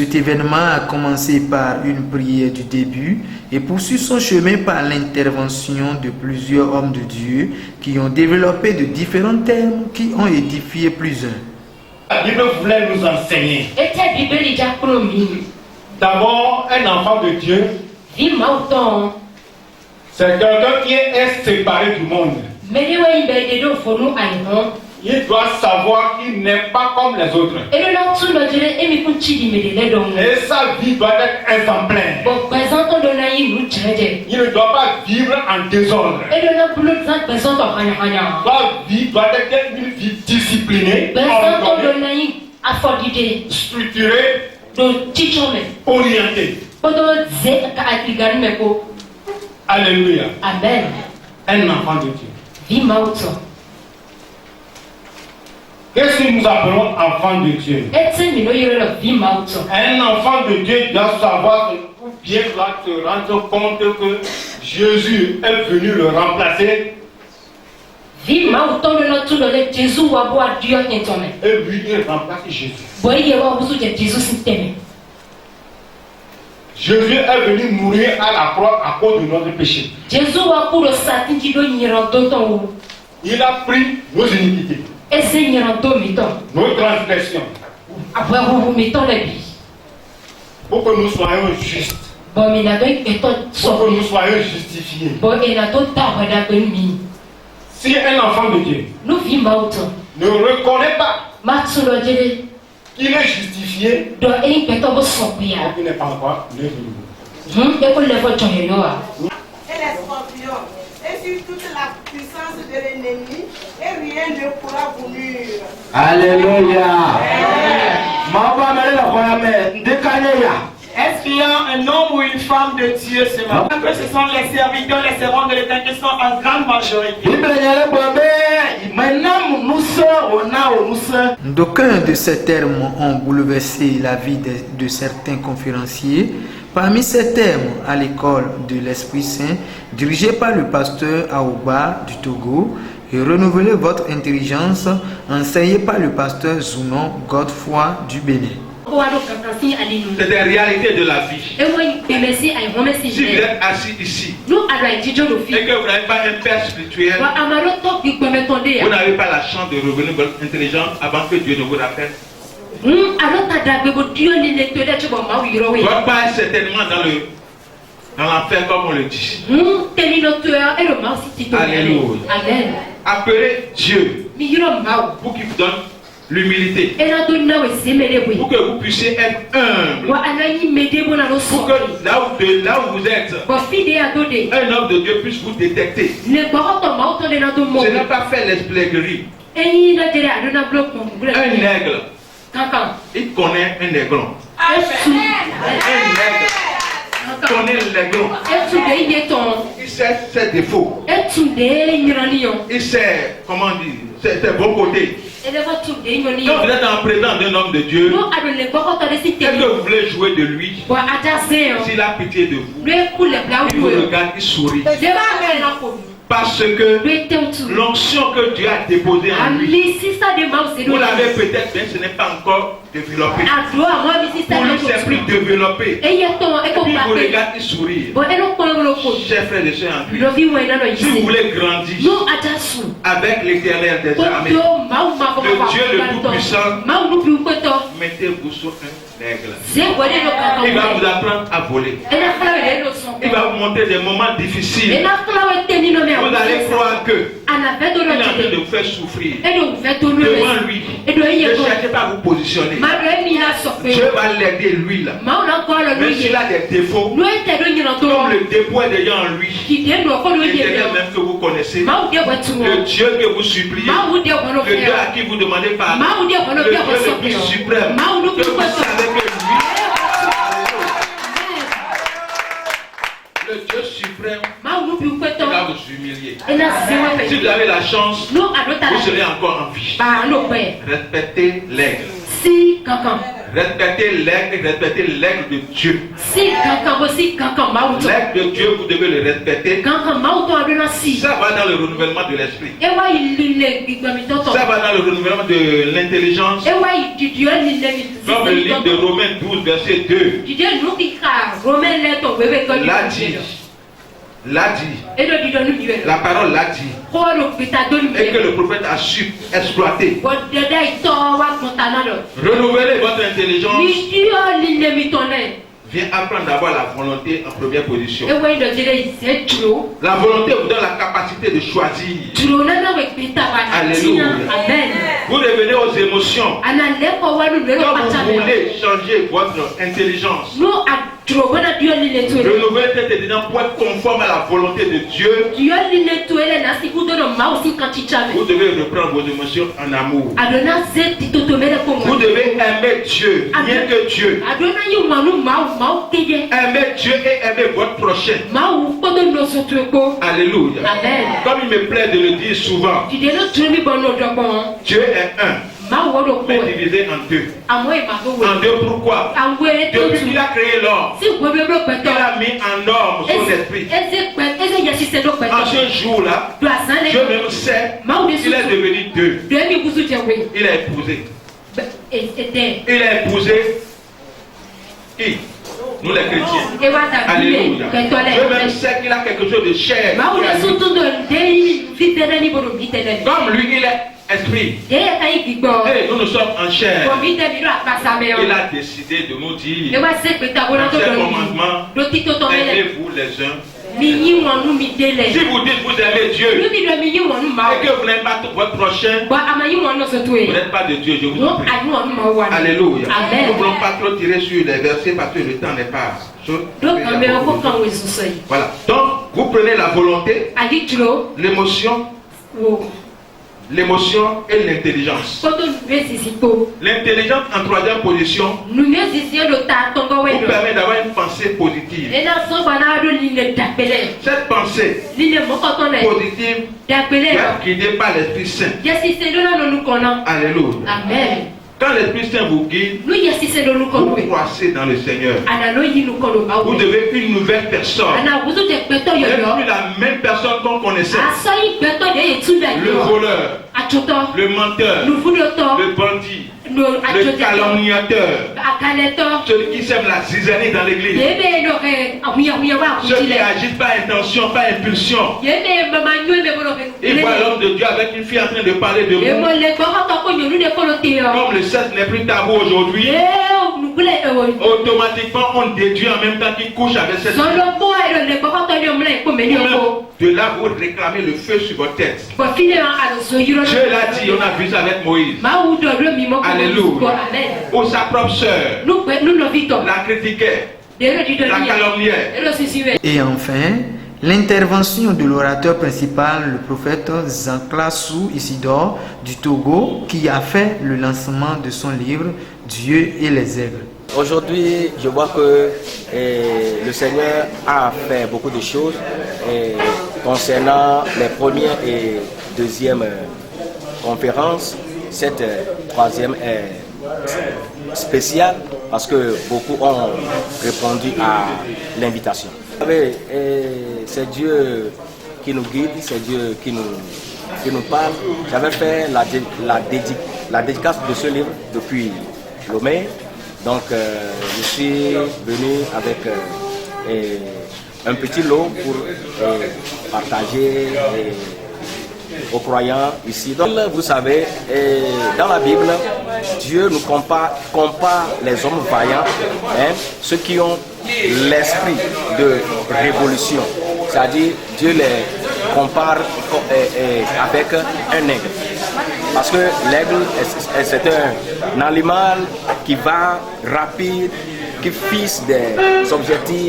Cet événement a commencé par une prière du début et poursuit son chemin par l'intervention de plusieurs hommes de Dieu qui ont développé de différents thèmes qui ont édifié plusieurs. La Bible voulait nous enseigner. D'abord, un enfant de Dieu, c'est quelqu'un qui est séparé du monde. Il doit savoir qu'il n'est pas comme les autres. Et sa vie doit être exemplaire. Il ne doit pas vivre en désordre. Sa vie doit être une vie disciplinée, ordonnée, structurée, orientée. Alléluia. Amen. Un enfant de Dieu. Qu'est-ce que nous appelons enfant de Dieu? Un enfant de Dieu doit savoir ou bien doit se rendre compte que Jésus est venu le remplacer. Et lui, il remplace Jésus. Jésus est venu mourir à la croix à cause de notre péché. Il a pris nos iniquités, nos transgressions, pour que nous soyons justes, pour que nous soyons justifiés. Si un enfant de Dieu ne reconnaît pas qu'il est justifié, il n'est pas encore né de nouveau. Et les scorpions, et sur toute la puissance de l'ennemi, et rien ne pourra vous nuire. Alléluia. Est-ce qu'il y a un homme ou une femme de Dieu ce matin? Que ce sont les serviteurs, les servants de l'État qui sont en grande majorité. D'aucuns de ces termes ont bouleversé la vie de certains conférenciers. Parmi ces termes, à l'école de l'Esprit Saint, dirigée par le pasteur Aouba du Togo, et renouvelez votre intelligence, enseignée par le pasteur Zounon Godefroy du Bénin. C'est des réalités de la vie. Si vous êtes assis ici et que vous n'avez pas un père spirituel, vous n'avez pas la chance de revenir votre intelligence avant que Dieu ne vous rappelle. Vous n'êtes pas certainement dans l'enfer comme on le dit. Alléluia. Appelez Dieu pour qu'il vous donne l'humilité, pour que vous puissiez être humble, pour que là où vous êtes, un homme de Dieu puisse vous détecter. Ce n'est pas faire l'espièglerie. Un aigle, il connaît un aiglon. Un aigle connaît l'aiglon. Il sait ses défauts. Il sait, comment dire, ses bons côtés. Quand vous êtes en présence d'un homme de Dieu, est-ce que vous voulez jouer de lui? S'il a pitié de vous, il vous regarde, il sourit. Parce que l'onction que Dieu a déposée en lui, vous l'avez peut-être, mais ce n'est pas encore développé. Pour lui, c'est plus développé. Et puis il vous regarde, il sourit. Chers frères et sœurs en Christ, si vous voulez grandir avec l'Éternel des armées, le Dieu le Tout-Puissant, mettez-vous sur un aigle. Il va vous apprendre à voler. Il va vous montrer des moments difficiles. Vous allez croire que il est en train de vous faire souffrir devant lui. Ne cherchez pas à vous positionner. Dieu va l'aider lui là. Même s'il a des défauts, comme le dépôt est déjà en lui, l'Éternel même que vous connaissez, le Dieu que vous suppliez, le Dieu à qui vous demandez pardon, le Dieu le plus suprême, que vous savez que lui, le Dieu suprême, il va vous humilier. Si vous avez la chance, vous serez encore en vie. Respectez l'aigle. Respectez l'aigle, respectez l'aigle de Dieu. L'aigle de Dieu, vous devez le respecter. Ça va dans le renouvellement de l'esprit. Ça va dans le renouvellement de l'intelligence. Comme le livre de Romains 12, verset 2. L'a dit. La parole l'a dit. Et que le prophète a su exploiter. Renouvelez votre intelligence. Viens apprendre d'avoir la volonté en première position. La volonté vous donne la capacité de choisir. Alléluia. Amen. Vous revenez aux émotions. Quand vous voulez changer votre intelligence, renouveler cette intelligence pour être conforme à la volonté de Dieu. Vous devez reprendre vos émotions en amour. Vous devez aimer Dieu, rien que Dieu. Aimer Dieu et aimer votre prochain. Alléluia. Amen. Comme il me plaît de le dire souvent, Dieu est un, mais divisé en deux. En deux, pourquoi? Depuis qu'il a créé l'homme, il a mis en homme son esprit. En ce jour-là, Dieu même sait qu'il est devenu deux. Il a épousé. Il a épousé qui? Nous les chrétiens. Alléluia. Dieu même sait qu'il a quelque chose de cher. Comme lui, il est esprit. Et nous sommes en chair. Il a décidé de nous dire dans ses commandements, aimez-vous les uns. Si vous dites vous aimez Dieu et que vous n'aimez pas votre prochain, vous n'êtes pas de Dieu, je vous en prie. Alléluia. Nous ne voulons pas trop tirer sur les versets parce que le temps n'est pas. Voilà. Donc, vous prenez la volonté, l'émotion et l'intelligence. L'intelligence en troisième position vous permet d'avoir une pensée positive. Cette pensée positive est guidée par l'Esprit Saint. Alléluia. Amen. Quand l'Esprit Saint vous guide, vous croissez dans le Seigneur. Vous devenez une nouvelle personne. Vous n'êtes plus la même personne qu'on connaissait. Le voleur, le menteur, le bandit, le calomniateur, celui qui sème la zizanie dans l'église, ceux qui agissent par intention, par impulsion. Il voit l'homme de Dieu avec une fille en train de parler de vous. Comme le sexe n'est plus tabou aujourd'hui, automatiquement on déduit en même temps qu'il couche avec cette fille. De là vous réclamez le feu sur votre tête. Dieu l'a dit, on a vu ça avec Moïse. Alléluia. Ou sa propre sœur la critiquait, la calomniait. Et enfin, l'intervention de l'orateur principal, le prophète Zanclassou Isidore du Togo, qui a fait le lancement de son livre Dieu et les aigles. Aujourd'hui, je vois que le Seigneur a fait beaucoup de choses concernant les premières et deuxièmes conférences. Cette troisième est spéciale parce que beaucoup ont répondu à l'invitation. Vous savez, c'est Dieu qui nous guide, c'est Dieu qui nous parle. J'avais fait la dédicace de ce livre depuis Lomé. Donc je suis venu avec un petit lot pour partager aux croyants ici. Donc vous savez, dans la Bible, Dieu nous compare les hommes vaillants, ceux qui ont l'esprit de révolution. C'est-à-dire Dieu les compare avec un aigle. Parce que l'aigle, c'est un animal qui va rapide, qui fixe des objectifs